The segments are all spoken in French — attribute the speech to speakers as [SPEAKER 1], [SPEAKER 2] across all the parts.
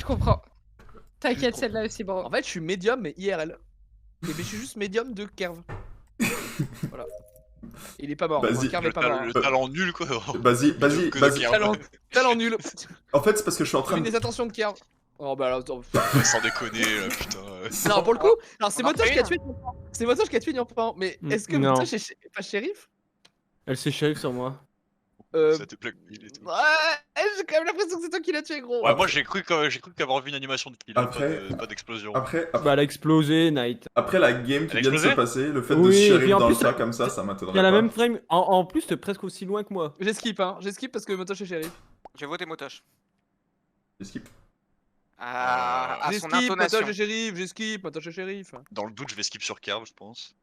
[SPEAKER 1] Je comprends. T'inquiète,
[SPEAKER 2] trop.
[SPEAKER 1] celle-là aussi, bon.
[SPEAKER 2] En fait, je suis médium, mais IRL. Mais je suis juste médium de Kerv. Voilà. Il est pas mort. Enfin,
[SPEAKER 3] Vas-y.
[SPEAKER 2] Kerv est pas mort.
[SPEAKER 4] Le talent nul quoi.
[SPEAKER 3] Vas-y, vas-y, vas-y.
[SPEAKER 2] Talent nul.
[SPEAKER 3] En fait, c'est parce que je suis en train
[SPEAKER 2] Devine
[SPEAKER 3] de...
[SPEAKER 2] les attentions de Kerv. Oh bah alors, attends.
[SPEAKER 4] Ouais, sans déconner, putain.
[SPEAKER 2] Non, pour le coup, alors c'est
[SPEAKER 5] on en
[SPEAKER 2] Motoche
[SPEAKER 5] fait
[SPEAKER 2] qui a
[SPEAKER 5] une.
[SPEAKER 2] tué Niampan. C'est Motoche qui a tué Niampan. Mais est-ce que
[SPEAKER 6] Non.
[SPEAKER 2] Motoche est pas shérif?
[SPEAKER 6] Elle s'est shérif sur moi.
[SPEAKER 4] Ça te blackmail et tout.
[SPEAKER 2] Ouais, j'ai quand même l'impression que c'est toi qui l'as tué, gros.
[SPEAKER 4] Ouais, moi j'ai cru qu'avoir vu une animation de kill, pas d'explosion.
[SPEAKER 3] Après,
[SPEAKER 6] Bah, elle a explosé, Night.
[SPEAKER 3] après la game qui
[SPEAKER 4] Elle a
[SPEAKER 3] vient de se
[SPEAKER 4] explosé
[SPEAKER 3] passer, le fait
[SPEAKER 6] Oui,
[SPEAKER 3] de
[SPEAKER 6] et
[SPEAKER 3] shérif
[SPEAKER 6] puis en
[SPEAKER 3] dans le
[SPEAKER 6] plus,
[SPEAKER 3] tas comme ça m'étonnerait
[SPEAKER 6] Il y a la
[SPEAKER 3] pas.
[SPEAKER 6] même frame. En plus, t'es presque aussi loin que moi.
[SPEAKER 2] J'ai skip, hein. J'ai skip parce que Motoche est shérif.
[SPEAKER 5] J'ai voté Motoche.
[SPEAKER 3] Je skip.
[SPEAKER 5] À
[SPEAKER 2] J'ai
[SPEAKER 5] son
[SPEAKER 2] skip,
[SPEAKER 5] intonation.
[SPEAKER 2] Motoche est shérif. J'ai skip, Motoche est shérif.
[SPEAKER 4] Dans le doute, je vais skip sur Kerv, je pense.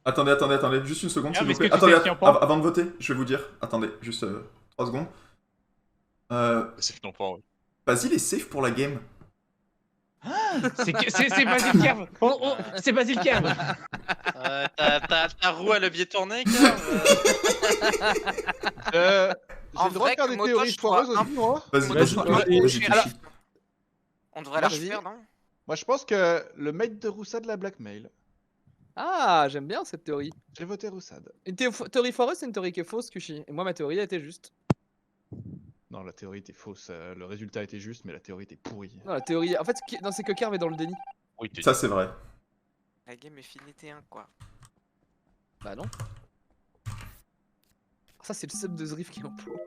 [SPEAKER 3] Attendez, juste une seconde,
[SPEAKER 7] Ah,
[SPEAKER 3] s'il
[SPEAKER 7] mais
[SPEAKER 3] vous plaît.
[SPEAKER 7] est-ce que tu
[SPEAKER 3] Attendez,
[SPEAKER 7] sais qui en parle
[SPEAKER 3] avant de voter, je vais vous dire. Attendez, juste 3 secondes.
[SPEAKER 4] C'est finalement pas, ouais.
[SPEAKER 3] Basile est safe pour la game.
[SPEAKER 7] C'est Basile Kerv. C'est Basile Kerv.
[SPEAKER 8] Ta roue à levier tourné, Kerv
[SPEAKER 5] En
[SPEAKER 9] J'ai le droit
[SPEAKER 5] vrai,
[SPEAKER 9] de faire
[SPEAKER 5] que
[SPEAKER 9] des
[SPEAKER 5] Motoche
[SPEAKER 9] théories
[SPEAKER 5] soit
[SPEAKER 9] foireuses aussi, moi.
[SPEAKER 3] Vas-y,
[SPEAKER 5] Motoche
[SPEAKER 3] vas-y,
[SPEAKER 5] soit
[SPEAKER 3] vas-y,
[SPEAKER 5] un
[SPEAKER 3] vas-y,
[SPEAKER 5] shérif.
[SPEAKER 3] Kishi.
[SPEAKER 5] On devrait la
[SPEAKER 2] Vas-y.
[SPEAKER 5] refaire, non?
[SPEAKER 9] Moi, je pense que le mec de Roussad l'a blackmail.
[SPEAKER 2] Ah, j'aime bien cette théorie.
[SPEAKER 9] J'ai voté Roussad.
[SPEAKER 2] Une théorie foireuse, c'est une théorie qui est fausse, Kushi. Et moi, ma théorie, elle était juste.
[SPEAKER 9] Non, la théorie était fausse. Le résultat était juste, mais la théorie était pourrie.
[SPEAKER 2] Non, la théorie. En fait, non, c'est que Kerv est dans le déni.
[SPEAKER 4] Oui, t'es
[SPEAKER 3] Ça, c'est vrai.
[SPEAKER 5] La game est finie T1 quoi.
[SPEAKER 2] Bah non. Ça, c'est le sub de Zrif qui est en pot.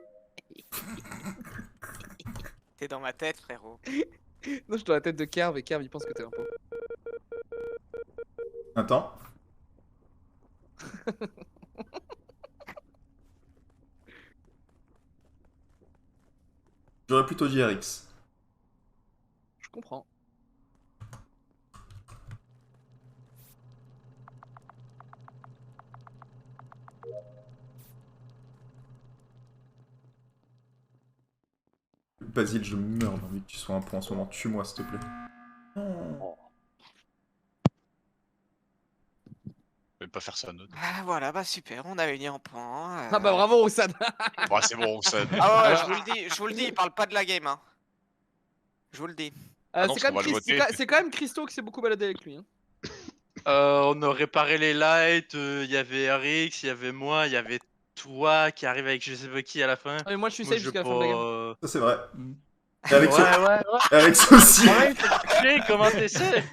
[SPEAKER 5] T'es dans ma tête, frérot.
[SPEAKER 2] Non, je suis dans la tête de Kerv et Kerv, il pense que t'es un pot.
[SPEAKER 3] Attends. J'aurais plutôt dit RX.
[SPEAKER 2] Je comprends.
[SPEAKER 3] Basile, je meurs d'envie que tu sois un point en ce moment. Tue-moi, s'il te plaît. Non.
[SPEAKER 4] Je vais pas faire ça, note.
[SPEAKER 5] Ah voilà, bah super, on a uni en point.
[SPEAKER 2] Ah bah bravo, Roussad.
[SPEAKER 4] Bah, c'est bon, ça.
[SPEAKER 5] Ah ouais, je vous le dis, il parle pas de la game, hein. Je vous le dis.
[SPEAKER 4] non,
[SPEAKER 2] C'est
[SPEAKER 4] parce qu'on va le voter.
[SPEAKER 2] quand même Christo qui s'est beaucoup baladé avec lui. Hein.
[SPEAKER 8] On a réparé les lights, il y avait RX, il y avait moi, il y avait toi qui arrive avec je sais pas qui à la fin.
[SPEAKER 2] Ah, mais moi, je suis
[SPEAKER 8] Moi,
[SPEAKER 2] safe jusqu'à la fin de la game.
[SPEAKER 3] Ça, c'est vrai.
[SPEAKER 8] Mm.
[SPEAKER 3] Et RX,
[SPEAKER 8] Ouais.
[SPEAKER 3] RX aussi.
[SPEAKER 8] Ouais, il faut comment t'essaies.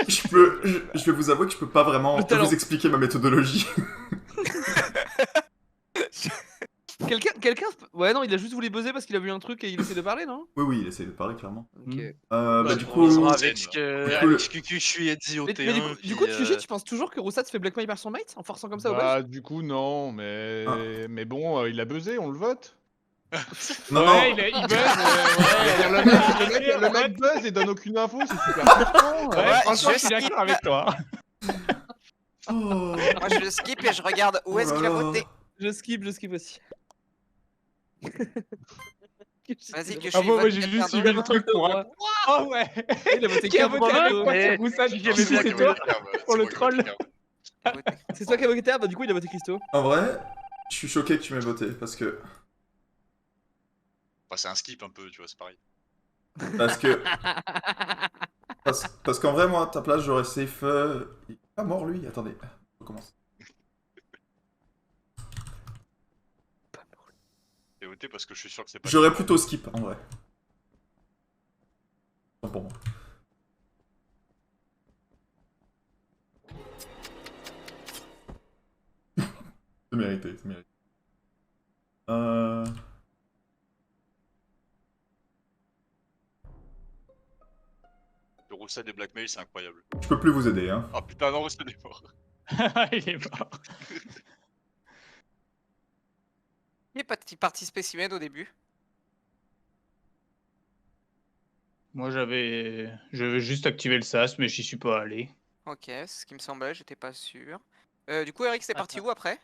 [SPEAKER 3] Je vais vous avouer que je peux pas vraiment
[SPEAKER 2] Le talent.
[SPEAKER 3] vous expliquer ma méthodologie.
[SPEAKER 2] Quelqu'un. Ouais, non, il a juste voulu buzzer parce qu'il a vu un truc et il essaie de parler, non?
[SPEAKER 3] Oui, il essaie de parler, clairement.
[SPEAKER 2] Ok.
[SPEAKER 3] Bah, du
[SPEAKER 4] on
[SPEAKER 3] coup...
[SPEAKER 4] sera
[SPEAKER 8] Avec QQ, je suis Edzi au
[SPEAKER 2] Mais
[SPEAKER 8] T1.
[SPEAKER 2] du coup, Kushi, tu penses toujours que Roussad se fait blackmail par son mate en forçant comme ça au buzz?
[SPEAKER 9] Bah, du coup, non, mais.
[SPEAKER 3] Ah.
[SPEAKER 9] Mais bon, il a buzzé, on le vote.
[SPEAKER 3] Non,
[SPEAKER 7] Ouais,
[SPEAKER 3] non,
[SPEAKER 7] il buzz.
[SPEAKER 9] Le mec buzz et donne aucune info, c'est super frustrant.
[SPEAKER 7] Ouais, franchement, je suis
[SPEAKER 5] skip.
[SPEAKER 7] d'accord avec toi.
[SPEAKER 3] Oh.
[SPEAKER 5] Moi je skip et je regarde où est-ce
[SPEAKER 3] Oh
[SPEAKER 5] qu'il a
[SPEAKER 3] là là.
[SPEAKER 5] voté.
[SPEAKER 2] Je skip aussi.
[SPEAKER 5] Vas-y, que je
[SPEAKER 7] Ah
[SPEAKER 5] suis
[SPEAKER 7] bon,
[SPEAKER 5] vote
[SPEAKER 7] moi j'ai juste
[SPEAKER 5] quelqu'un
[SPEAKER 7] suivi
[SPEAKER 5] d'autre.
[SPEAKER 7] le truc pour un. Oh ouais.
[SPEAKER 2] Il a voté
[SPEAKER 7] Qui a
[SPEAKER 2] Kerv.
[SPEAKER 7] voté avec
[SPEAKER 2] bravo.
[SPEAKER 7] moi
[SPEAKER 8] Mais-
[SPEAKER 7] sur Roussad?
[SPEAKER 8] J'ai
[SPEAKER 7] Qui
[SPEAKER 8] vu
[SPEAKER 7] c'est toi? Pour le troll.
[SPEAKER 2] C'est toi qui as voté Kerv, bah du coup, il a voté Christo.
[SPEAKER 3] En vrai, je suis choqué que tu m'aies voté, parce que...
[SPEAKER 4] Bah, c'est un skip un peu, tu vois, c'est pareil.
[SPEAKER 3] Parce que... Parce qu'en vrai, moi, à ta place, j'aurais safe... Il est pas mort, lui. Attendez, on recommence.
[SPEAKER 4] J'ai voté parce que je suis sûr que c'est pas.
[SPEAKER 3] J'aurais plutôt skip, en vrai. Tant pour moi. C'est mérité, c'est mérité.
[SPEAKER 4] Le Roussad et Blackmail, c'est incroyable.
[SPEAKER 3] Je peux plus vous aider, hein.
[SPEAKER 4] Ah putain, non, Roussad est mort.
[SPEAKER 7] Il est mort.
[SPEAKER 5] Il est parti spécimen au début.
[SPEAKER 7] Moi j'avais juste activé le SAS, mais j'y suis pas allé.
[SPEAKER 5] Ok, c'est ce qui me semblait, j'étais pas sûr. Du coup, Eric, t'es parti où après?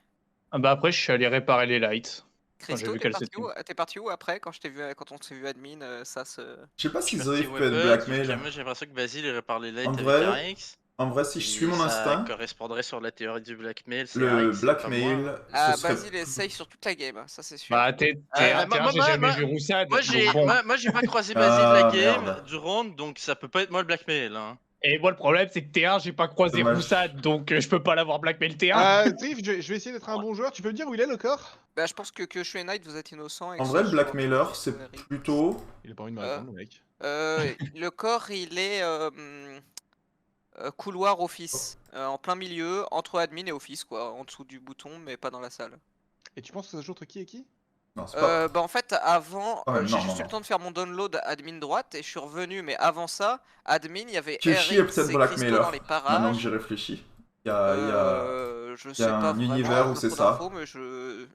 [SPEAKER 7] Ah bah après, je suis allé réparer les lights. Quand j'ai
[SPEAKER 5] Christo,
[SPEAKER 7] vu
[SPEAKER 5] t'es
[SPEAKER 7] qu'elle
[SPEAKER 5] parti
[SPEAKER 7] s'était-
[SPEAKER 5] où? T'es parti où après quand je t'ai vu, quand on s'est vu admin, ça se.
[SPEAKER 3] Je sais pas si
[SPEAKER 8] Merci,
[SPEAKER 3] Zorif peut être
[SPEAKER 8] Weber.
[SPEAKER 3] blackmail.
[SPEAKER 8] Moi j'ai l'impression que Basile il répare les lights
[SPEAKER 3] En
[SPEAKER 8] avec
[SPEAKER 3] vrai,
[SPEAKER 8] RX.
[SPEAKER 3] En vrai, si je suis mon
[SPEAKER 8] Ça
[SPEAKER 3] instinct,
[SPEAKER 8] correspondrait sur la théorie du blackmail. c'est
[SPEAKER 3] le
[SPEAKER 8] Harry, c'est pas moi.
[SPEAKER 3] blackmail,
[SPEAKER 5] Ah,
[SPEAKER 3] ce serait...
[SPEAKER 5] Basile est safe sur toute la game, ça c'est sûr.
[SPEAKER 7] Bah, t'es
[SPEAKER 8] moi- moi-
[SPEAKER 7] j'ai jamais
[SPEAKER 8] moi-
[SPEAKER 7] vu Roussade.
[SPEAKER 8] Moi
[SPEAKER 7] donc
[SPEAKER 8] j'ai
[SPEAKER 7] bon.
[SPEAKER 8] moi j'ai pas croisé Basile de la
[SPEAKER 3] Ah,
[SPEAKER 8] game
[SPEAKER 3] merde.
[SPEAKER 8] du round, donc ça peut pas être moi le blackmail. Hein.
[SPEAKER 7] Et moi, le problème, c'est que T1, j'ai pas croisé
[SPEAKER 3] Dommage.
[SPEAKER 7] Roussade, donc je peux pas l'avoir blackmail T1.
[SPEAKER 1] Drift, je vais essayer d'être un bon joueur. Tu peux me dire où il est le corps?
[SPEAKER 5] Bah, je pense que je suis Knight, vous êtes innocent. et
[SPEAKER 3] En
[SPEAKER 5] que
[SPEAKER 3] vrai, le
[SPEAKER 5] sur-
[SPEAKER 3] blackmailer, c'est plutôt...
[SPEAKER 9] Il a pas envie de me répondre, le mec.
[SPEAKER 5] Le corps, il est couloir office, en plein milieu, entre admin et office, quoi, en dessous du bouton, mais pas dans la salle.
[SPEAKER 1] Et tu penses que ça se joue entre qui et qui?
[SPEAKER 3] Non, c'est pas...
[SPEAKER 5] Bah en fait avant
[SPEAKER 3] Ah ouais,
[SPEAKER 5] j'ai
[SPEAKER 3] non,
[SPEAKER 5] juste
[SPEAKER 3] non,
[SPEAKER 5] eu le temps de faire mon download admin droite et je suis revenu, mais avant ça admin il y avait
[SPEAKER 3] Kishi est
[SPEAKER 5] RX
[SPEAKER 3] peut-être
[SPEAKER 5] et
[SPEAKER 3] blackmailer,
[SPEAKER 5] Christo dans les
[SPEAKER 3] maintenant que
[SPEAKER 5] parages.
[SPEAKER 3] j'y réfléchis. Il y a...
[SPEAKER 5] Je
[SPEAKER 3] y
[SPEAKER 5] sais
[SPEAKER 3] a
[SPEAKER 5] pas
[SPEAKER 3] un
[SPEAKER 5] vraiment,
[SPEAKER 3] univers où
[SPEAKER 5] j'ai
[SPEAKER 3] c'est
[SPEAKER 5] trop
[SPEAKER 3] ça.
[SPEAKER 5] d'infos, mais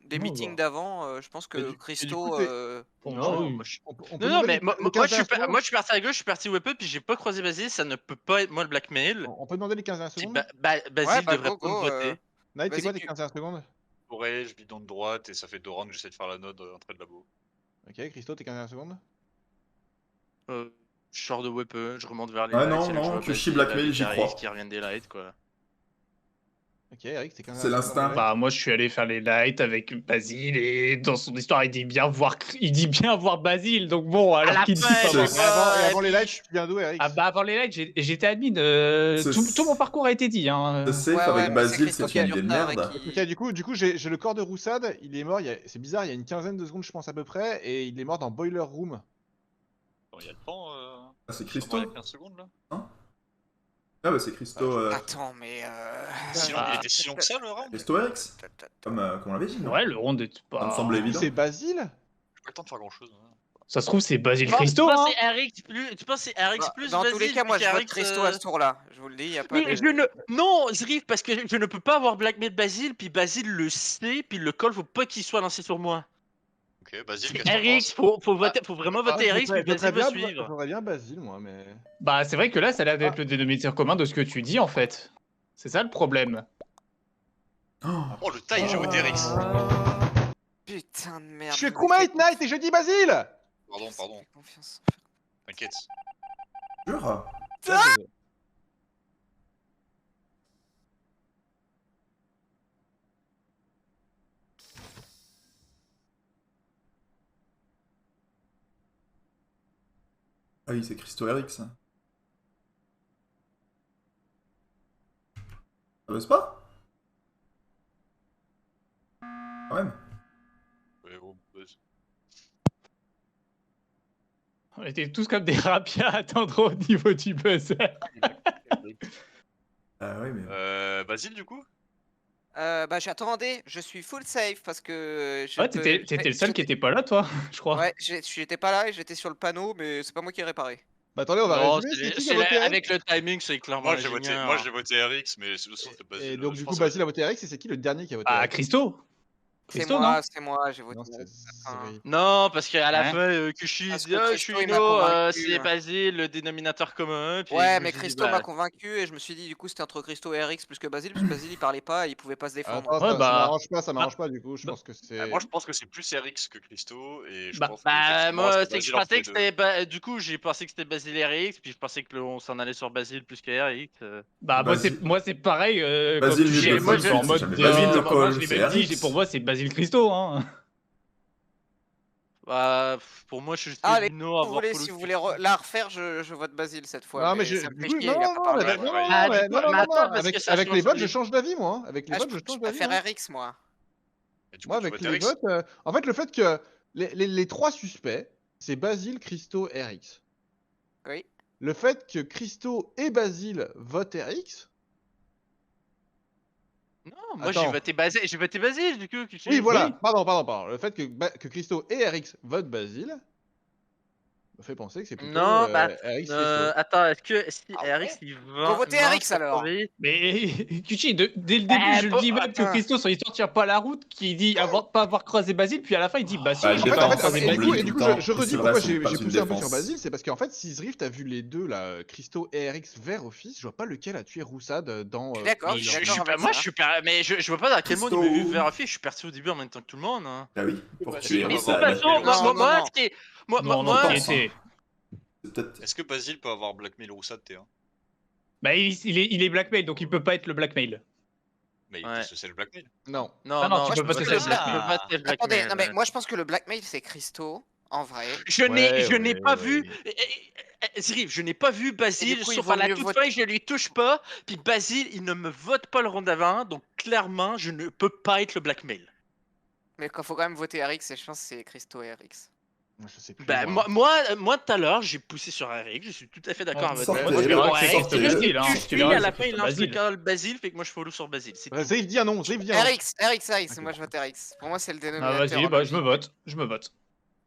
[SPEAKER 5] des
[SPEAKER 7] Non,
[SPEAKER 5] meetings
[SPEAKER 7] bah.
[SPEAKER 5] d'avant, je pense que
[SPEAKER 9] Mais du
[SPEAKER 5] Christo
[SPEAKER 9] coup, t'es-
[SPEAKER 8] Non, moi,
[SPEAKER 1] On peut
[SPEAKER 8] non,
[SPEAKER 1] demander
[SPEAKER 8] mais
[SPEAKER 1] les
[SPEAKER 8] moi,
[SPEAKER 1] 15
[SPEAKER 8] je suis
[SPEAKER 1] dernières
[SPEAKER 8] moi je suis parti à gauche, je suis parti weapon, puis j'ai pas croisé Basile, ça ne peut pas être moi le blackmail.
[SPEAKER 1] secondes. On peut demander les 15 dernières
[SPEAKER 8] Si
[SPEAKER 1] secondes?
[SPEAKER 8] Basile
[SPEAKER 5] Ouais, bah,
[SPEAKER 8] devrait
[SPEAKER 5] go,
[SPEAKER 8] pas me
[SPEAKER 5] go,
[SPEAKER 8] voter.
[SPEAKER 1] Night, c'est
[SPEAKER 5] vas-y,
[SPEAKER 1] quoi tes
[SPEAKER 5] tu-
[SPEAKER 1] 15 dernières secondes?
[SPEAKER 4] Ouais, je bidon de droite et ça fait 2 rounds que j'essaie de faire la node entrée de labo.
[SPEAKER 1] Ok, Christo, tes 15 dernières secondes?
[SPEAKER 8] Je sors de weapon, je remonte vers les
[SPEAKER 3] Ah
[SPEAKER 8] lights,
[SPEAKER 3] non,
[SPEAKER 8] c'est là que je
[SPEAKER 3] non,
[SPEAKER 8] vois
[SPEAKER 3] Kishi
[SPEAKER 8] Basile
[SPEAKER 3] blackmail,
[SPEAKER 8] avec
[SPEAKER 3] j'y
[SPEAKER 8] Harry
[SPEAKER 3] crois.
[SPEAKER 8] qui reviennent des lights, quoi.
[SPEAKER 1] Ok, Eric, tes 15
[SPEAKER 3] C'est
[SPEAKER 1] dernières
[SPEAKER 3] l'instinct.
[SPEAKER 1] secondes.
[SPEAKER 7] Bah, moi, je suis allé faire les lights avec Basile et dans son histoire, il dit bien voir Basile. Donc bon, alors qu'il dit
[SPEAKER 8] fin,
[SPEAKER 7] pas
[SPEAKER 3] c'est-
[SPEAKER 7] voir.
[SPEAKER 1] Et avant
[SPEAKER 8] puis-
[SPEAKER 1] les lights, tu viens d'où, Eric?
[SPEAKER 7] Ah bah avant les lights, j'étais admin.
[SPEAKER 3] C'est-
[SPEAKER 7] Tout mon parcours a été dit. Hein.
[SPEAKER 3] Le safe
[SPEAKER 5] Ouais,
[SPEAKER 3] avec
[SPEAKER 5] mais
[SPEAKER 3] Basile,
[SPEAKER 5] Christo
[SPEAKER 3] c'est
[SPEAKER 5] qui a
[SPEAKER 3] une
[SPEAKER 5] du
[SPEAKER 3] idée de
[SPEAKER 5] retard et
[SPEAKER 3] merde.
[SPEAKER 5] qui-
[SPEAKER 1] Ok, du coup j'ai le corps de Roussade, il est mort, c'est bizarre, il y a une quinzaine de secondes, je pense à peu près, et il est mort dans Boiler Room.
[SPEAKER 4] Attends, il y a le temps.
[SPEAKER 3] Ah, c'est
[SPEAKER 4] sûrement
[SPEAKER 3] Christo?
[SPEAKER 4] il y a 15 secondes là.
[SPEAKER 3] Ah bah c'est Christo...
[SPEAKER 5] Attends, mais
[SPEAKER 4] Sinon,
[SPEAKER 7] Ah.
[SPEAKER 4] il était si long que ça le round.
[SPEAKER 3] Christo RX, comme on l'avait dit, non?
[SPEAKER 7] Ouais, le round est
[SPEAKER 3] Ça
[SPEAKER 7] pas.
[SPEAKER 3] me semblait
[SPEAKER 1] Ou
[SPEAKER 3] évident.
[SPEAKER 1] c'est Basile?
[SPEAKER 4] J'ai pas le temps de faire grand chose.
[SPEAKER 7] Ça se trouve, c'est Basile
[SPEAKER 8] Tu penses
[SPEAKER 7] Christo. Hein.
[SPEAKER 8] c'est RX plus, tu penses c'est RX plus
[SPEAKER 5] dans tous les
[SPEAKER 8] Basile,
[SPEAKER 5] cas, moi
[SPEAKER 8] puis
[SPEAKER 5] je vote
[SPEAKER 8] RX,
[SPEAKER 5] Christo à ce tour-là. Je vous le dis, y a pas
[SPEAKER 8] Mais
[SPEAKER 5] de.
[SPEAKER 8] je ne... Non, Zrif, parce que je ne peux pas avoir blackmail Basile, puis Basile le sait, puis le call, faut pas qu'il soit lancé sur moi.
[SPEAKER 4] Ok, Basile,
[SPEAKER 8] C'est
[SPEAKER 4] qu'est-ce que t'en
[SPEAKER 8] RX, faut voter, faut vraiment voter RX, puis Basile va suivre.
[SPEAKER 1] J'aurais bien Basile, moi, mais...
[SPEAKER 7] Bah, c'est vrai que là, ça a l'air d'être le dénominateur commun de ce que tu dis en fait. C'est ça le problème.
[SPEAKER 3] Oh,
[SPEAKER 4] Oh, le taille, j'ai voté RX.
[SPEAKER 5] Putain de merde.
[SPEAKER 1] Je suis crewmate, Night, et je dis Basile!
[SPEAKER 4] Pardon,
[SPEAKER 5] Fais confiance.
[SPEAKER 4] t'inquiète.
[SPEAKER 3] jure. Ah oui, c'est Christo RX. Ça baisse pas? Quand même.
[SPEAKER 4] Ouais, oh, buzz.
[SPEAKER 7] On était tous comme des rapias à attendre au niveau du buzzer.
[SPEAKER 3] Ah oui, mais...
[SPEAKER 4] Basile, du coup
[SPEAKER 5] Bah j'attendais, je suis full safe parce que.
[SPEAKER 7] Ouais, t'étais le seul qui était pas là, toi, je crois.
[SPEAKER 5] Ouais, j'étais pas là et j'étais sur le panneau, mais c'est pas moi qui ai réparé.
[SPEAKER 1] Bah attendez, on va
[SPEAKER 8] Non,
[SPEAKER 1] résumer, c'est qui qui a
[SPEAKER 8] c'est
[SPEAKER 1] voté Eric?
[SPEAKER 8] avec le timing, c'est clairement
[SPEAKER 4] Moi, j'ai voté,
[SPEAKER 8] ingénieur.
[SPEAKER 4] moi, j'ai voté RX, mais de toute façon, c'était Basile.
[SPEAKER 1] Et donc
[SPEAKER 4] je
[SPEAKER 1] du
[SPEAKER 4] pense
[SPEAKER 1] coup,
[SPEAKER 4] que-
[SPEAKER 1] Basile a voté Eric, et c'est qui le dernier qui a voté
[SPEAKER 7] Ah,
[SPEAKER 1] Eric?
[SPEAKER 7] Christo.
[SPEAKER 5] C'est
[SPEAKER 7] Christo,
[SPEAKER 5] moi,
[SPEAKER 7] non
[SPEAKER 5] c'est moi, j'ai voté.
[SPEAKER 1] Non, c'est
[SPEAKER 5] Enfin,
[SPEAKER 1] Zri.
[SPEAKER 8] Non, parce qu'à la
[SPEAKER 7] Hein
[SPEAKER 8] fin, Kushi
[SPEAKER 5] Parce
[SPEAKER 8] dit
[SPEAKER 5] que
[SPEAKER 8] ah, je
[SPEAKER 5] Christo,
[SPEAKER 8] suis
[SPEAKER 5] il m'a
[SPEAKER 8] Ino,
[SPEAKER 5] convaincu,
[SPEAKER 8] c'est
[SPEAKER 5] hein.
[SPEAKER 8] Basile, le dénominateur commun. Puis
[SPEAKER 5] Ouais,
[SPEAKER 8] je me
[SPEAKER 5] mais
[SPEAKER 8] suis dit,
[SPEAKER 5] Christo
[SPEAKER 8] bah,
[SPEAKER 5] m'a convaincu et je me suis dit du coup c'était entre Christo et RX plus que Basile, parce que Basile il parlait pas et il pouvait pas se défendre.
[SPEAKER 1] Attends,
[SPEAKER 7] Ouais,
[SPEAKER 1] ça
[SPEAKER 7] bah-
[SPEAKER 1] m'arrange pas du coup, je pense que c'est...
[SPEAKER 4] Moi, je pense que c'est plus RX que Christo, et je
[SPEAKER 7] Bah,
[SPEAKER 4] pense que.
[SPEAKER 8] Bah,
[SPEAKER 4] effectivement,
[SPEAKER 8] moi,
[SPEAKER 4] c'est
[SPEAKER 8] c'est que je
[SPEAKER 4] Basile entre
[SPEAKER 8] pensais
[SPEAKER 4] les
[SPEAKER 8] que
[SPEAKER 4] deux.
[SPEAKER 8] c'était. Du coup, j'ai pensé que c'était Basile et RX, puis je pensais que on s'en allait sur Basile plus que RX.
[SPEAKER 7] Bah,
[SPEAKER 3] Basile-
[SPEAKER 7] moi, c'est pareil.
[SPEAKER 3] Basile,
[SPEAKER 7] comme
[SPEAKER 3] lui,
[SPEAKER 7] j'ai-
[SPEAKER 3] le
[SPEAKER 7] moi,
[SPEAKER 3] call,
[SPEAKER 7] je suis en
[SPEAKER 3] c'est
[SPEAKER 7] mode.
[SPEAKER 3] jamais Basile, le
[SPEAKER 7] moi,
[SPEAKER 3] call,
[SPEAKER 7] je l'ai
[SPEAKER 3] c'est
[SPEAKER 7] même dit,
[SPEAKER 3] RX.
[SPEAKER 7] pour moi, c'est Basile Christo. Hein.
[SPEAKER 8] Bah, pour moi, je suis juste
[SPEAKER 5] Ah, les
[SPEAKER 8] Ino
[SPEAKER 5] Si vous
[SPEAKER 8] avoir
[SPEAKER 5] voulez,
[SPEAKER 8] follow
[SPEAKER 5] si vous
[SPEAKER 8] Kushi.
[SPEAKER 5] voulez la refaire, je vote Basile cette fois.
[SPEAKER 1] Non, mais
[SPEAKER 5] ça me fait
[SPEAKER 1] du coup,
[SPEAKER 5] chier, il a pas
[SPEAKER 1] non,
[SPEAKER 5] parlé.
[SPEAKER 1] mais non,
[SPEAKER 8] Ah,
[SPEAKER 1] mais
[SPEAKER 8] du coup,
[SPEAKER 1] non,
[SPEAKER 8] mais attends, parce
[SPEAKER 1] avec
[SPEAKER 8] que ça
[SPEAKER 1] avec
[SPEAKER 8] change
[SPEAKER 1] les votes,
[SPEAKER 8] les-
[SPEAKER 1] je change d'avis, moi. Avec les
[SPEAKER 5] Ah,
[SPEAKER 1] votes, je change d'avis.
[SPEAKER 5] préfère
[SPEAKER 1] hein.
[SPEAKER 5] RX moi.
[SPEAKER 4] Et du coup,
[SPEAKER 1] Moi,
[SPEAKER 4] tu
[SPEAKER 1] avec
[SPEAKER 4] votes
[SPEAKER 1] les
[SPEAKER 4] RX.
[SPEAKER 1] votes, en fait, le fait que les trois suspects, c'est Basile, Christo, RX.
[SPEAKER 5] Oui.
[SPEAKER 1] Le fait que Christo et Basile votent RX.
[SPEAKER 8] Non, moi,
[SPEAKER 1] Attends.
[SPEAKER 8] j'ai voté Basile, du coup. Kushi.
[SPEAKER 1] Oui, voilà. Pardon. Le fait que Christo et RX votent Basile me fait penser que c'est plutôt
[SPEAKER 8] Non, bah,
[SPEAKER 1] RX, Christo.
[SPEAKER 8] attends, est-ce que si
[SPEAKER 5] Ah
[SPEAKER 8] RX
[SPEAKER 5] ouais.
[SPEAKER 8] il
[SPEAKER 5] Faut
[SPEAKER 8] va.
[SPEAKER 5] voter
[SPEAKER 8] non,
[SPEAKER 5] RX,
[SPEAKER 8] c'est
[SPEAKER 5] alors.
[SPEAKER 8] trouvé.
[SPEAKER 7] Mais Kuchi, dès le début, je le dis même que
[SPEAKER 5] attends.
[SPEAKER 7] Christo, son histoire tient pas la route, qui dit pas avoir croisé Basile, puis à la fin, il dit bah si,
[SPEAKER 3] Bah,
[SPEAKER 7] j'ai
[SPEAKER 3] j'ai
[SPEAKER 7] pas
[SPEAKER 3] pas
[SPEAKER 7] croisé
[SPEAKER 3] entendu.
[SPEAKER 7] Basile.
[SPEAKER 1] et du coup,
[SPEAKER 3] tout le temps.
[SPEAKER 1] je redis
[SPEAKER 3] C'est
[SPEAKER 1] pourquoi
[SPEAKER 3] vrai, c'est
[SPEAKER 1] j'ai
[SPEAKER 3] pas une
[SPEAKER 1] poussé un peu sur
[SPEAKER 3] défense.
[SPEAKER 1] Basile, c'est parce qu'en fait, si Zrift a vu les deux là, Christo et RX vers Office, je vois pas lequel a tué Roussad dans.
[SPEAKER 5] D'accord,
[SPEAKER 8] Mais
[SPEAKER 5] je suis
[SPEAKER 8] je
[SPEAKER 5] d'accord
[SPEAKER 8] suis pas-
[SPEAKER 5] avec
[SPEAKER 8] moi,
[SPEAKER 5] ça.
[SPEAKER 8] je suis pas. Mais je vois pas dans quel monde il
[SPEAKER 3] Christo.
[SPEAKER 8] m'a vu vérifier. Je suis parti au début en même temps que tout le monde. Hein.
[SPEAKER 3] Ah oui, pour
[SPEAKER 4] Mais
[SPEAKER 3] tuer
[SPEAKER 4] de
[SPEAKER 8] Mais de
[SPEAKER 4] ça,
[SPEAKER 8] toute
[SPEAKER 3] ça.
[SPEAKER 4] ouais.
[SPEAKER 8] façon,
[SPEAKER 5] Non,
[SPEAKER 8] moi,
[SPEAKER 5] non.
[SPEAKER 8] ce qui est. Moi,
[SPEAKER 7] Non,
[SPEAKER 8] moi,
[SPEAKER 7] qui
[SPEAKER 3] pense,
[SPEAKER 7] était.
[SPEAKER 3] C'est peut-être...
[SPEAKER 4] Est-ce que Basile peut avoir blackmail Roussad T1?
[SPEAKER 7] Bah, il est blackmail, donc il peut pas être le blackmail.
[SPEAKER 4] Mais
[SPEAKER 8] Ouais.
[SPEAKER 4] qu'est-ce que c'est le blackmail?
[SPEAKER 1] Non.
[SPEAKER 8] Non,
[SPEAKER 7] Ah non,
[SPEAKER 8] non,
[SPEAKER 7] tu
[SPEAKER 8] je
[SPEAKER 7] peux pas
[SPEAKER 8] pense
[SPEAKER 7] te
[SPEAKER 8] que
[SPEAKER 7] laisser
[SPEAKER 8] c'est-
[SPEAKER 7] blackmail.
[SPEAKER 8] je peux pas te blackmail,
[SPEAKER 5] Attendez, non mais
[SPEAKER 8] ouais.
[SPEAKER 5] moi je pense que le blackmail c'est Christo, en vrai.
[SPEAKER 8] Je n'ai
[SPEAKER 1] Ouais,
[SPEAKER 8] pas
[SPEAKER 1] ouais.
[SPEAKER 8] vu. Zriv, je n'ai pas vu
[SPEAKER 5] Et
[SPEAKER 8] Basile,
[SPEAKER 5] du coup, il
[SPEAKER 8] sauf
[SPEAKER 5] vaut
[SPEAKER 8] à la
[SPEAKER 5] mieux
[SPEAKER 8] toute
[SPEAKER 5] voter-
[SPEAKER 8] fin, je lui touche pas. Puis Basile, il ne me vote pas le round avant, donc clairement, je ne peux pas être le blackmail.
[SPEAKER 5] Mais il faut quand même voter RX et je pense que c'est Christo et RX.
[SPEAKER 1] Je sais plus.
[SPEAKER 8] Bah,
[SPEAKER 1] moi.
[SPEAKER 8] moi tout à l'heure, j'ai poussé sur Eric, je suis tout à fait d'accord avec
[SPEAKER 3] sortez,
[SPEAKER 8] toi.
[SPEAKER 3] sortez,
[SPEAKER 7] sortez,
[SPEAKER 8] Eric,
[SPEAKER 7] hein.
[SPEAKER 8] tu
[SPEAKER 7] verras,
[SPEAKER 8] à la
[SPEAKER 7] c'est
[SPEAKER 8] fin, il lance
[SPEAKER 7] Basile.
[SPEAKER 8] le call Basile, fait que moi je follow sur Basile. C'est tout.
[SPEAKER 1] Zriv dit un nom, Zriv dit un nom.
[SPEAKER 5] RX,
[SPEAKER 1] Ok.
[SPEAKER 5] moi je vote RX. Pour moi c'est le
[SPEAKER 7] Ah,
[SPEAKER 5] dénominateur.
[SPEAKER 7] vas-y, bah, je me vote.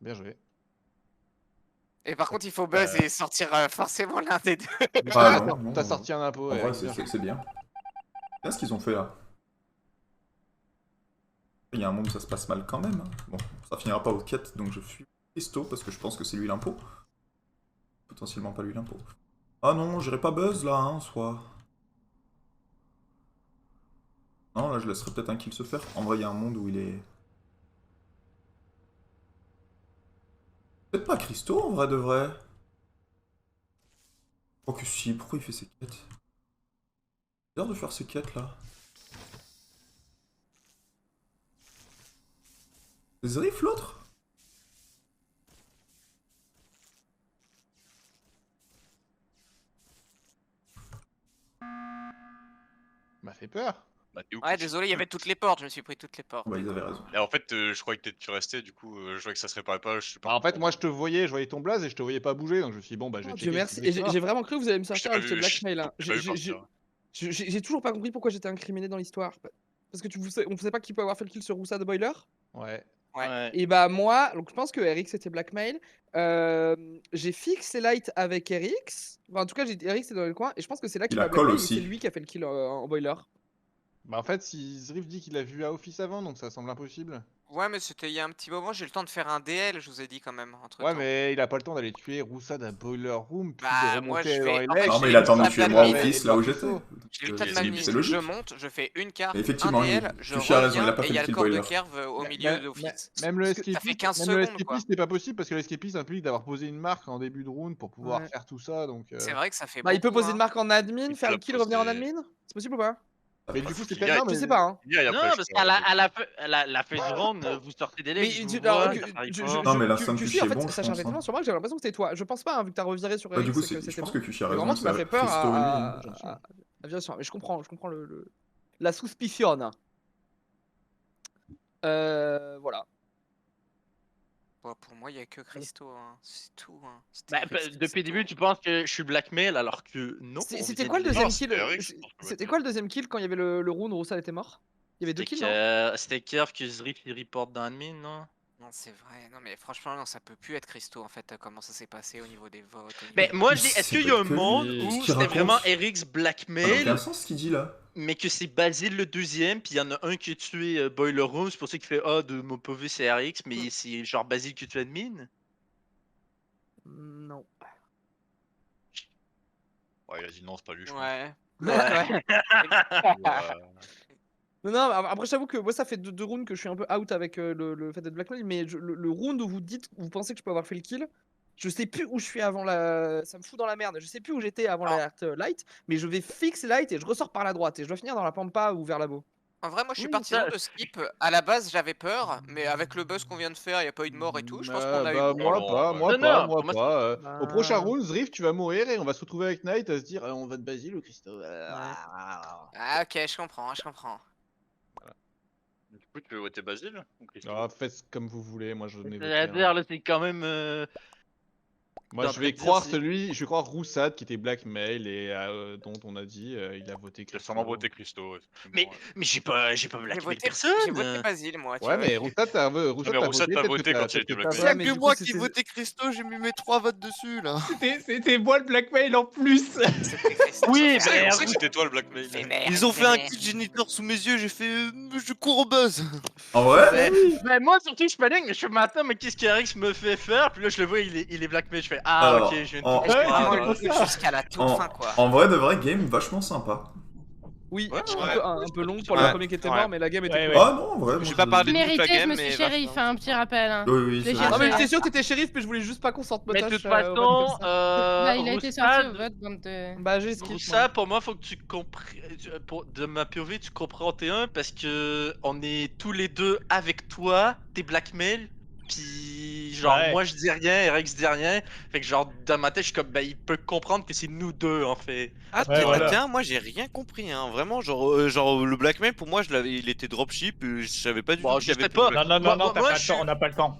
[SPEAKER 1] Bien joué.
[SPEAKER 5] Et par contre il faut buzz et sortir forcément l'un des deux.
[SPEAKER 3] Ah non, non,
[SPEAKER 1] T'as
[SPEAKER 3] non.
[SPEAKER 1] sorti un impôt.
[SPEAKER 3] En vrai,
[SPEAKER 1] Eric,
[SPEAKER 3] c'est
[SPEAKER 1] bien joué.
[SPEAKER 3] c'est bien. C'est ce qu'ils ont fait là. Il y a un moment où ça se passe mal quand même. Hein. Bon, ça finira pas aux quêtes, donc je fuis Christo parce que je pense que c'est lui l'impôt. Potentiellement pas lui l'impôt. Ah non, j'irai pas buzz là, hein, soit. Non, là je laisserai peut-être un kill se faire. En vrai, il y a un monde où il est. Peut-être pas Christo en vrai de vrai. Oh que si, pourquoi il fait ces quêtes? C'est bizarre de faire ces quêtes là. C'est Zriff l'autre?
[SPEAKER 1] M'a fait peur.
[SPEAKER 4] Bah, t'es où,
[SPEAKER 5] Ouais
[SPEAKER 4] Chris?
[SPEAKER 5] désolé, il y avait toutes les portes, je me suis pris toutes les portes.
[SPEAKER 3] Ouais, ils avaient raison.
[SPEAKER 4] Et en fait, je croyais que tu restais, du coup, je voyais que ça se réparait pas. Je sais pas.
[SPEAKER 1] Bah, en fait, moi je te voyais, je voyais ton blaze et je te voyais pas bouger, donc je me suis dit, bon bah je vais
[SPEAKER 2] Oh,
[SPEAKER 1] checker.
[SPEAKER 2] Dieu merci.
[SPEAKER 1] si
[SPEAKER 2] Et
[SPEAKER 1] c'est
[SPEAKER 2] j'ai vraiment cru que vous allez me sortir
[SPEAKER 4] pas
[SPEAKER 2] avec ce
[SPEAKER 4] vu,
[SPEAKER 2] blackmail. Hein.
[SPEAKER 4] j'ai pas vu partir.
[SPEAKER 2] J'ai toujours pas compris pourquoi j'étais incriminé dans l'histoire. Parce que on sait pas qui peut avoir fait le kill sur Roussa de Boiler.
[SPEAKER 1] Ouais.
[SPEAKER 5] Ouais.
[SPEAKER 2] Et bah moi, donc je pense que RX c'était blackmail. J'ai fixé Light avec RX. Enfin, en tout cas, RX était dans le coin et je pense que c'est là qu'il
[SPEAKER 3] Il a
[SPEAKER 2] a
[SPEAKER 3] call
[SPEAKER 2] blackmail et
[SPEAKER 3] aussi.
[SPEAKER 2] c'est lui qui a fait le kill en Boiler.
[SPEAKER 1] Bah en fait, si Zriff dit qu'il a vu à Office avant, donc ça semble impossible.
[SPEAKER 5] Ouais mais c'était il y a un petit moment, j'ai eu le temps de faire un DL, je vous ai dit quand même. Entre
[SPEAKER 1] Ouais, mais il a pas le temps d'aller tuer Roussad à Boiler Room, puis
[SPEAKER 5] Bah,
[SPEAKER 1] de
[SPEAKER 5] moi,
[SPEAKER 1] remonter
[SPEAKER 5] je
[SPEAKER 1] dans
[SPEAKER 5] vais-
[SPEAKER 1] les
[SPEAKER 5] en fait,
[SPEAKER 1] legs.
[SPEAKER 3] Non, mais
[SPEAKER 5] j'ai
[SPEAKER 3] il a
[SPEAKER 5] eu
[SPEAKER 3] attendu
[SPEAKER 5] le
[SPEAKER 3] de tuer
[SPEAKER 5] temps
[SPEAKER 3] moi
[SPEAKER 5] de
[SPEAKER 3] au
[SPEAKER 5] m'amener.
[SPEAKER 3] fils là où j'étais.
[SPEAKER 5] J'ai eu le temps de
[SPEAKER 3] C'est
[SPEAKER 5] m'amener.
[SPEAKER 3] c'est logique.
[SPEAKER 5] Je monte, je fais une carte,
[SPEAKER 3] Mais effectivement,
[SPEAKER 5] un DL, je
[SPEAKER 3] Tufi a raison, il a
[SPEAKER 5] reviens
[SPEAKER 3] pas
[SPEAKER 5] et
[SPEAKER 3] fait
[SPEAKER 5] il y a
[SPEAKER 3] le
[SPEAKER 5] le
[SPEAKER 3] kill
[SPEAKER 5] corps de
[SPEAKER 3] boiler.
[SPEAKER 5] Kerv au milieu d'office.
[SPEAKER 1] Même le
[SPEAKER 5] Parce que ça fait 15 secondes quoi.
[SPEAKER 1] c'est pas possible parce que le escapiste implique d'avoir posé une marque en début de round pour pouvoir
[SPEAKER 2] Ouais.
[SPEAKER 1] faire tout ça, donc.
[SPEAKER 5] C'est vrai que ça fait
[SPEAKER 2] Bah, il peut
[SPEAKER 5] beaucoup,
[SPEAKER 2] poser
[SPEAKER 5] hein.
[SPEAKER 2] une marque en admin,
[SPEAKER 4] Il
[SPEAKER 2] faire
[SPEAKER 4] peut
[SPEAKER 2] le kill,
[SPEAKER 4] la
[SPEAKER 2] revenir en
[SPEAKER 4] poser.
[SPEAKER 2] admin. C'est possible ou pas?
[SPEAKER 1] Mais du coup, c'est
[SPEAKER 4] qu'il y
[SPEAKER 1] peut-être
[SPEAKER 4] ait-
[SPEAKER 1] non, mais.
[SPEAKER 2] Je sais pas. Hein.
[SPEAKER 4] Il y a
[SPEAKER 8] Non,
[SPEAKER 4] après,
[SPEAKER 8] parce
[SPEAKER 4] je
[SPEAKER 8] qu'à
[SPEAKER 4] crois.
[SPEAKER 8] la phase round, vous sortez des
[SPEAKER 2] Mais
[SPEAKER 8] legs, je vous
[SPEAKER 2] alors,
[SPEAKER 8] vois,
[SPEAKER 2] que-
[SPEAKER 8] ça arrive
[SPEAKER 2] je-
[SPEAKER 8] pas.
[SPEAKER 2] je-
[SPEAKER 3] Non, mais
[SPEAKER 2] je-
[SPEAKER 3] l'instinct de
[SPEAKER 2] Kushi,
[SPEAKER 3] Kushi
[SPEAKER 2] en
[SPEAKER 3] est
[SPEAKER 2] fait,
[SPEAKER 3] bon, je
[SPEAKER 2] ça charge
[SPEAKER 3] pense,
[SPEAKER 2] effectivement
[SPEAKER 3] hein.
[SPEAKER 2] sur moi que j'ai l'impression que c'était toi. Je pense pas, hein, vu que t'as reviré sur
[SPEAKER 3] Bah,
[SPEAKER 2] RX
[SPEAKER 3] du coup,
[SPEAKER 2] que
[SPEAKER 3] je
[SPEAKER 2] c'était
[SPEAKER 3] pense
[SPEAKER 2] bon.
[SPEAKER 3] que Kushi a
[SPEAKER 2] Mais
[SPEAKER 3] raison.
[SPEAKER 2] vraiment, tu m'as fait peur
[SPEAKER 3] Christo et lui,
[SPEAKER 2] à bien sûr, mais je comprends la suspicion. Voilà.
[SPEAKER 5] Bon, pour moi, il y a que Christo, hein. C'est tout. Hein. C'était
[SPEAKER 8] Bah,
[SPEAKER 5] Christo,
[SPEAKER 8] depuis
[SPEAKER 5] c'est
[SPEAKER 8] le début,
[SPEAKER 5] tout.
[SPEAKER 8] tu penses que je suis blackmail alors que non.
[SPEAKER 2] C'était
[SPEAKER 8] on
[SPEAKER 2] quoi le
[SPEAKER 8] vient de-
[SPEAKER 2] deuxième
[SPEAKER 4] Non,
[SPEAKER 2] kill
[SPEAKER 4] c'était RX, je pense que
[SPEAKER 2] C'était
[SPEAKER 4] ouais.
[SPEAKER 2] quoi le deuxième kill quand il y avait le round où Roussal était mort? Il y avait deux kills, non?
[SPEAKER 8] C'était Kerv que Zriff il report dans admin, non?
[SPEAKER 5] Non, c'est vrai. Non, mais franchement, non, ça peut plus être Christo en fait. Comment ça s'est passé au niveau des votes. au niveau
[SPEAKER 8] Mais
[SPEAKER 5] de-
[SPEAKER 8] moi je dis, est-ce
[SPEAKER 3] C'est
[SPEAKER 8] qu'il y a
[SPEAKER 3] pas
[SPEAKER 8] un
[SPEAKER 3] que
[SPEAKER 8] monde
[SPEAKER 3] lui.
[SPEAKER 8] où
[SPEAKER 3] Qu'est-ce qu'il
[SPEAKER 8] c'était
[SPEAKER 3] raconte
[SPEAKER 8] vraiment RX
[SPEAKER 3] Ça n'a
[SPEAKER 8] blackmail,
[SPEAKER 3] aucun sens ce qu'il dit là.
[SPEAKER 8] mais que c'est Basile le deuxième, puis il y en a un qui a tué Boiler Room, c'est pour ça qu'il fait ah de mon pauvre c'est RX, mais c'est genre Basile qui tue admin?
[SPEAKER 2] Non.
[SPEAKER 4] Ouais, il a dit non, c'est pas lui, je pense.
[SPEAKER 5] Ouais.
[SPEAKER 2] Ouais.
[SPEAKER 4] Ouais.
[SPEAKER 2] Non, après j'avoue que moi ça fait deux rounds que je suis un peu out avec le fait d'être blackmail, mais le round où vous pensez que je peux avoir fait le kill, je sais plus où je suis avant la... Ça me fout dans la merde, je sais plus où j'étais avant l'alerte light, mais je vais fixe light et je ressors par la droite et je dois finir dans la pampa ou vers là-bas.
[SPEAKER 5] En vrai, moi, je suis
[SPEAKER 8] Oui,
[SPEAKER 5] partisan
[SPEAKER 8] ça-
[SPEAKER 5] de skip. À la base, j'avais peur, mais avec le buzz qu'on vient de faire, il n'y a pas eu de mort et tout. Je pense qu'on a eu.
[SPEAKER 1] Bah,
[SPEAKER 5] bon.
[SPEAKER 1] moi
[SPEAKER 4] non,
[SPEAKER 1] pas,
[SPEAKER 4] ouais.
[SPEAKER 1] moi
[SPEAKER 8] Non,
[SPEAKER 1] pas,
[SPEAKER 8] non,
[SPEAKER 1] moi
[SPEAKER 8] moi,
[SPEAKER 1] pas.
[SPEAKER 2] Bah.
[SPEAKER 1] Au prochain round, Zriff, tu vas mourir et on va se retrouver avec Knight à se dire on vote Basile ou Christo.
[SPEAKER 5] Ah, ok, je comprends, je comprends.
[SPEAKER 4] Du coup, tu veux voter Basile ou Christo?
[SPEAKER 1] Ah, faites comme vous voulez, moi je n'ai voté.
[SPEAKER 8] C'est-à-dire là c'est quand même...
[SPEAKER 1] Moi
[SPEAKER 8] t'es en
[SPEAKER 1] je
[SPEAKER 8] train
[SPEAKER 1] vais
[SPEAKER 8] de dire,
[SPEAKER 1] croire
[SPEAKER 8] c'est-
[SPEAKER 1] je vais croire Roussad qui était blackmail et dont on a dit il a voté
[SPEAKER 4] Il a
[SPEAKER 1] Christo.
[SPEAKER 4] sûrement voté Christo. effectivement,
[SPEAKER 8] Mais,
[SPEAKER 4] ouais.
[SPEAKER 8] mais j'ai pas
[SPEAKER 5] J'ai
[SPEAKER 8] blackmail
[SPEAKER 5] voté,
[SPEAKER 8] personne.
[SPEAKER 5] j'ai voté Basile, moi. tu
[SPEAKER 1] Ouais,
[SPEAKER 5] vois.
[SPEAKER 1] mais Roussad t'as
[SPEAKER 4] mais Roussad t'a
[SPEAKER 1] peut-être
[SPEAKER 4] voté
[SPEAKER 1] que
[SPEAKER 4] quand
[SPEAKER 1] t'as-
[SPEAKER 4] il était
[SPEAKER 1] peut-être que
[SPEAKER 4] blackmail.
[SPEAKER 1] t'as-
[SPEAKER 2] Ouais, mais du coup, c'était-
[SPEAKER 10] Christo, j'ai mis mes 3 votes dessus là.
[SPEAKER 7] C'était moi le blackmail en plus.
[SPEAKER 5] C'était Christo.
[SPEAKER 8] Oui,
[SPEAKER 5] ça fait
[SPEAKER 8] mais
[SPEAKER 5] rien.
[SPEAKER 4] On sait que c'était toi le blackmail.
[SPEAKER 5] Mais merde,
[SPEAKER 10] Ils ont fait
[SPEAKER 5] mais
[SPEAKER 10] un
[SPEAKER 5] merde.
[SPEAKER 10] kit géniteur sous mes yeux, j'ai fait je cours au buzz.
[SPEAKER 3] En vrai
[SPEAKER 8] Mais moi surtout je panique, mais je me attends mais qu'est-ce qu'Arix me fait faire? Puis là je le vois il est blackmail, je fais ah
[SPEAKER 3] Alors,
[SPEAKER 8] ok je viens de
[SPEAKER 3] en-
[SPEAKER 8] tout
[SPEAKER 5] J'ai
[SPEAKER 7] Ouais,
[SPEAKER 5] vraiment
[SPEAKER 7] c'était
[SPEAKER 5] le
[SPEAKER 7] pour
[SPEAKER 5] truc
[SPEAKER 7] ça.
[SPEAKER 5] jusqu'à la toute
[SPEAKER 3] En-
[SPEAKER 5] fin, quoi.
[SPEAKER 3] En vrai, de vrai, game vachement sympa.
[SPEAKER 2] Oui,
[SPEAKER 4] Ouais,
[SPEAKER 2] un peu long pour
[SPEAKER 5] Ouais.
[SPEAKER 2] le premier qui était
[SPEAKER 5] Ouais.
[SPEAKER 2] mort, mais la game était
[SPEAKER 7] Ouais,
[SPEAKER 2] cool.
[SPEAKER 7] ouais.
[SPEAKER 3] Ah non, ouais.
[SPEAKER 5] J'ai pas parlé de toute la
[SPEAKER 11] Mérité, je
[SPEAKER 5] game,
[SPEAKER 11] me
[SPEAKER 5] mais
[SPEAKER 11] suis shérif, un petit rappel. Hein.
[SPEAKER 3] Oui, oui,
[SPEAKER 11] Les
[SPEAKER 3] c'est
[SPEAKER 11] chercheurs.
[SPEAKER 2] Ah mais
[SPEAKER 3] vrai.
[SPEAKER 2] j'étais sûr que t'étais shérif, mais je voulais juste pas qu'on sorte
[SPEAKER 8] Mais de toute
[SPEAKER 2] Potache,
[SPEAKER 8] façon,
[SPEAKER 2] au vote comme ça.
[SPEAKER 11] Bah, il a été sorti au
[SPEAKER 8] Roussad,
[SPEAKER 11] vote, bande de...
[SPEAKER 2] Bah j'ai skip.
[SPEAKER 8] Roussad, pour moi, faut que tu comprennes. De ma POV, tu comprends T1 parce que on est tous les deux avec toi, t'es blackmail. Puis genre
[SPEAKER 7] Ouais.
[SPEAKER 8] moi je dis rien, Rex dit rien. Fait que genre dans ma tête je suis comme bah il peut comprendre que c'est nous deux en fait.
[SPEAKER 10] Ah,
[SPEAKER 7] Ouais, voilà.
[SPEAKER 10] tiens, moi j'ai rien compris, hein. Vraiment, genre le blackmail pour moi, il était dropship, je savais pas du
[SPEAKER 8] Bon,
[SPEAKER 10] tout qu'il y
[SPEAKER 8] je
[SPEAKER 10] avait
[SPEAKER 8] sais
[SPEAKER 10] plus de
[SPEAKER 8] pas.
[SPEAKER 10] blackmail.
[SPEAKER 7] Non,
[SPEAKER 8] Moi,
[SPEAKER 7] t'as
[SPEAKER 8] moi,
[SPEAKER 7] pas
[SPEAKER 8] je
[SPEAKER 7] le temps,
[SPEAKER 8] suis-
[SPEAKER 7] on n'a pas le temps.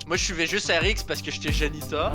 [SPEAKER 8] Moi je suivais juste Rx parce que j'étais janitor.